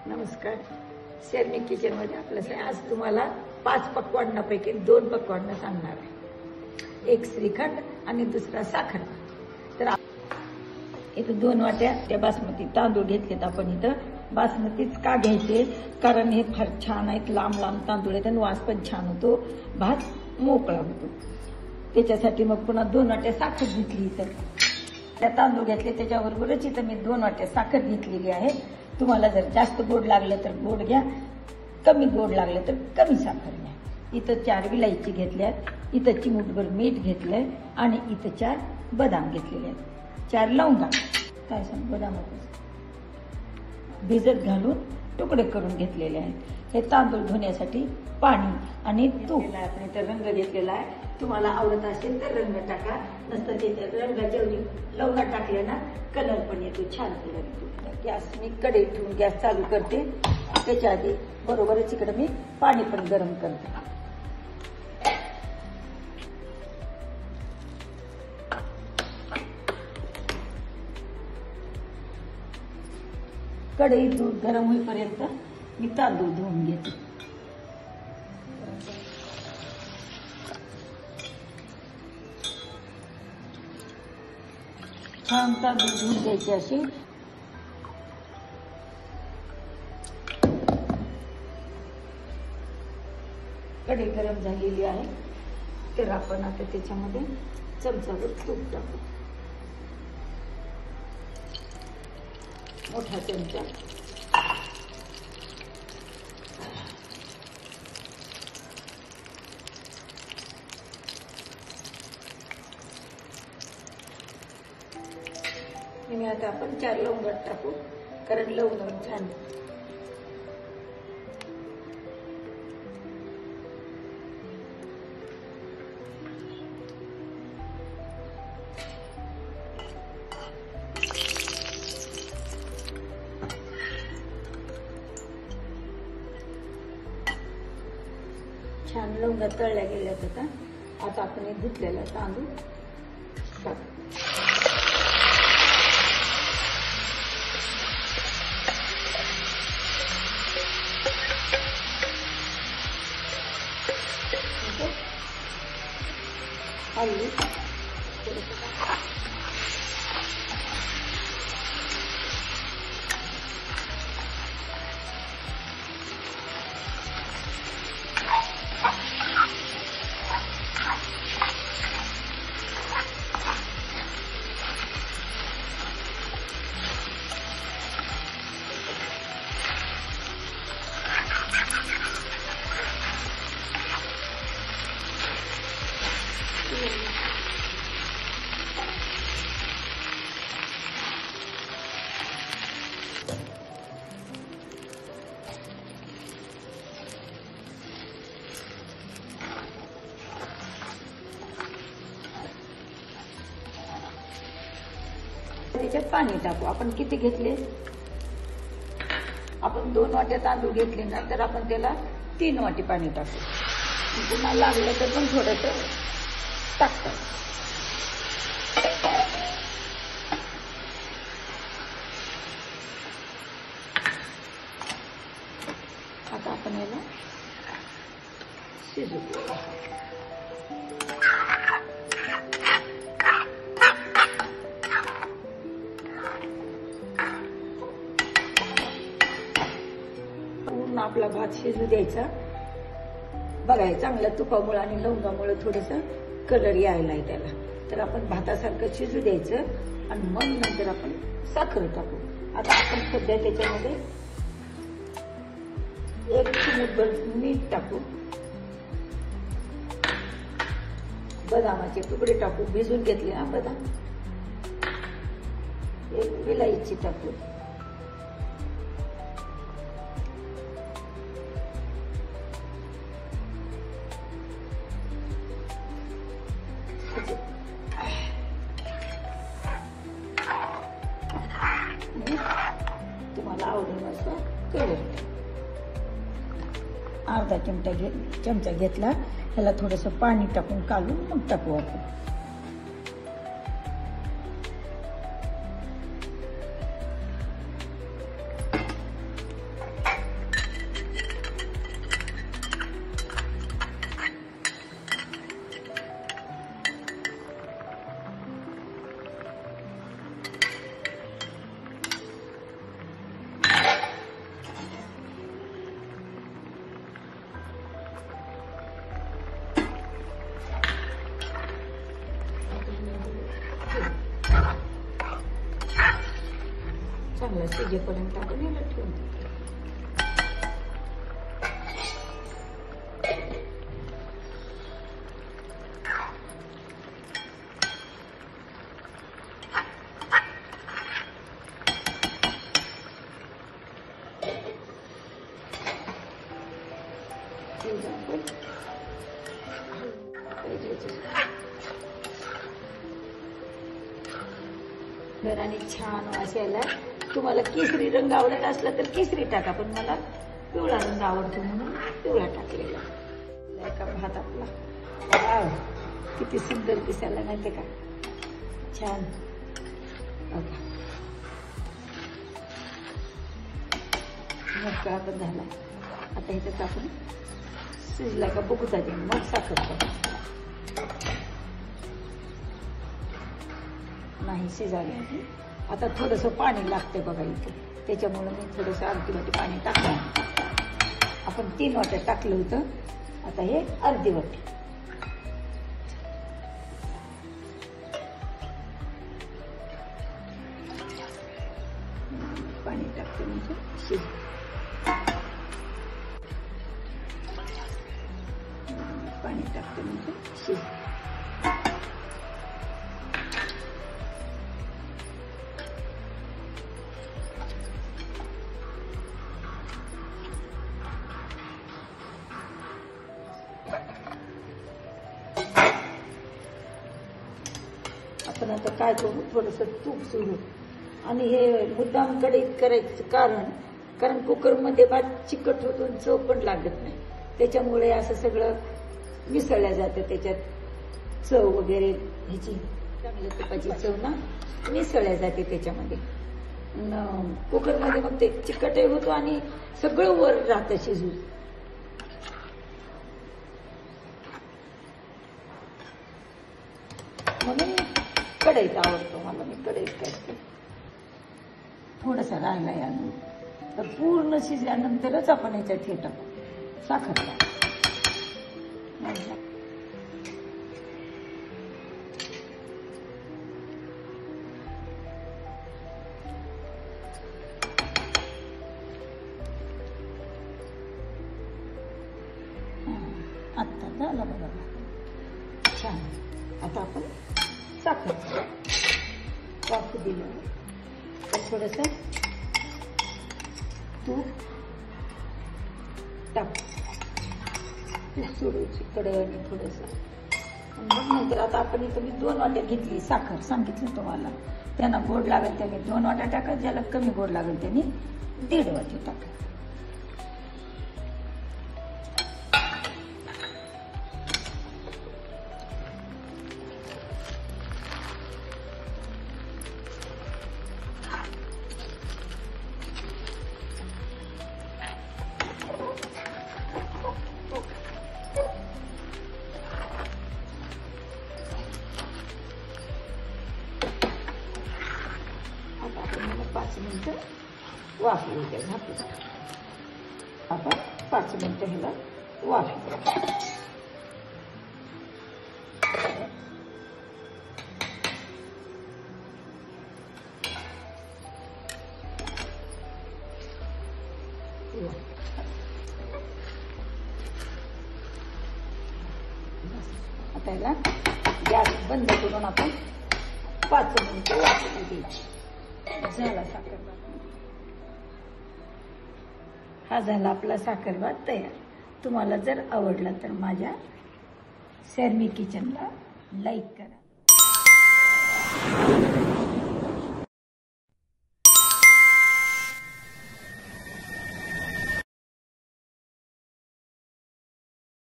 नमस्कार, शर्मी किचनमध्ये आपलं आज तुम्हाला 5 पक्वान्नापैकी 2 पक्वान्न सांगणार आहे. एक श्रीखंड आणि दुसरा साखर. तर इथं 2 वाट्या बासमती तांदूळ घेतलेत आपण. इथं बासमतीच का घ्यायचे, कारण हे फार छान आहेत, लांब लांब तांदूळ आहेत आणि वास पण छान होतो, भात मोकळा होतो. त्याच्यासाठी मग पुन्हा 2 वाट्या साखर घेतली. इथं त्या तांदूळ घेतले त्याच्याबरोबरच इथं मी 2 वाट्या साखर घेतलेली आहे. तुम्हाला जर जास्त गोड लागलं तर गोड घ्या, कमी गोड लागलं तर कमी साखर घ्या. इथं 4 विलायची घेतल्यात, इथं चिमूटभर मीठ घेतलंय आणि इथं 4 बदाम घेतलेले आहेत. 4 लवंगा, काय सांग, बदाम भिजत घालून तुकडे करून घेतलेले आहेत. हे तांदूळ धुण्यासाठी पाणी आणि तूप. आपण इथं रंग घेतलेला आहे. तुम्हाला आवडत असेल तर रंग टाका, नसतं त्याच्यात रंगाच्या लवंगा टाकले ना कलर पण येतो, छान कलर येतो. गॅस मी कढई ठेवून गॅस चालू करते. त्याच्या आधी बरोबरच इकडे मी पाणी पण गरम करते. कढई दूध गरम होईपर्यंत मी तांदूळ धुवून घेते. छान तांदूळ धुवून घ्यायचे असे. कढई गरम झालेली आहे, तर आपण आता त्याच्यामध्ये चमचाभर तूप टाकू. मोठा चमचा. आणि आता आपण 4 लवंग टाकू, कारण लवंग छान. छान लवंगा तळल्या गेल्यात. आता आपण हे धुतलेला तांदूळ टाकू. हळदी त्याच्यात पाणी टाकू. आपण किती घेतले, आपण 2 वाट्या तांदूळ घेतले ना, तर आपण त्याला 3 वाटी पाणी टाकू. पुन्हा लागलं तर पण थोडस टाकतात. आता आपण याला शिजू. आपला भात शिजू द्यायचा. बघायचं चांगलं तुपामुळे आणि लवंगामुळे थोडस कलर यायला आहे त्याला. तर आपण भातासारखं शिजू द्यायचं आणि मग नंतर आपण साखर टाकू. आता आपण सध्या त्याच्यामध्ये 1 चिमूटभर मीठ टाकू. बदामाचे तुकडे टाकू, भिजून घेतले ना बदाम. 1 विलायची टाकू. तुम्हाला आवडेल असं कलर. अर्धा चमचा घेतला. ह्याला थोडंसं पाणी टाकून काढून मग टाकू आपण. चांगला शिजेपर्यंत आपण याला ठेवून देतो. आणि छान वास यायला. तुम्हाला केसरी रंग आवडत असला तर केसरी टाका, पण मला पिवळा रंग आवडतो म्हणून पिवळा टाकलेला. का भात आपला वाव किती सुंदर दिसायला माहिती का, छान. मग आपण झाला. आता ह्याच्यात आपण शिजला का बघू द्या, मग साखर नाही शिजायला. आता थोडंसं पाणी लागते बघा इथे, त्याच्यामुळे मी थोडंसं अर्धी वाटी पाणी टाकलं. आपण 3 वाट्या टाकलं होतं, आता हे अर्धी वाटी. पाणी टाकते म्हणजे शिज. पाणी टाकते म्हणजे शिज. आपण आता काय करू, थोडंसं तूप सोडू. आणि हे मुद्दाम कढईत करायचं कारण कुकरमध्ये भात चिकट होतो, चव पण लागत नाही. त्याच्यामुळे असं सगळं मिसळल्या जातं, त्याच्यात चव वगैरे ह्याची चांगल्या तुपाची चव ना मिसळल्या जाते त्याच्यामध्ये. कुकरमध्ये मग ते चिकटही होतो आणि सगळं वर राहतं शिजून. म्हणून कढईत आवडतो मला, मी कढईत करते. थोडंसं राहिला यानं तर पूर्ण शिजल्यानंतरच आपण याच्यात हे टाकू साखर. आता झालं बघा छान. आता आपण साखर वाफू दिलं, थोडंसं तूप टाक, तूप सोडायची कढईने थोडंसं. मग नंतर आता आपण इथं मी 2 वाट्या घेतली साखर, सांगितलं तुम्हाला. त्यांना गोड लागेल त्याने 2 वाट्या टाका, ज्याला कमी गोड लागेल त्याने 1.5 वाटी टाका. आता आपण 5 मिनिटं वाफवू द्या झाकून. आपण 5 मिनिटं ह्याला वाफवू. आता याला गॅस बंद करून आपण 5 मिनिटं वाफवू द्यायची. झाला साखर भात. हा झाला आपला साखर भात तयार. तुम्हाला जर आवडला तर माझ्या शर्मी किचनला लाईक करा.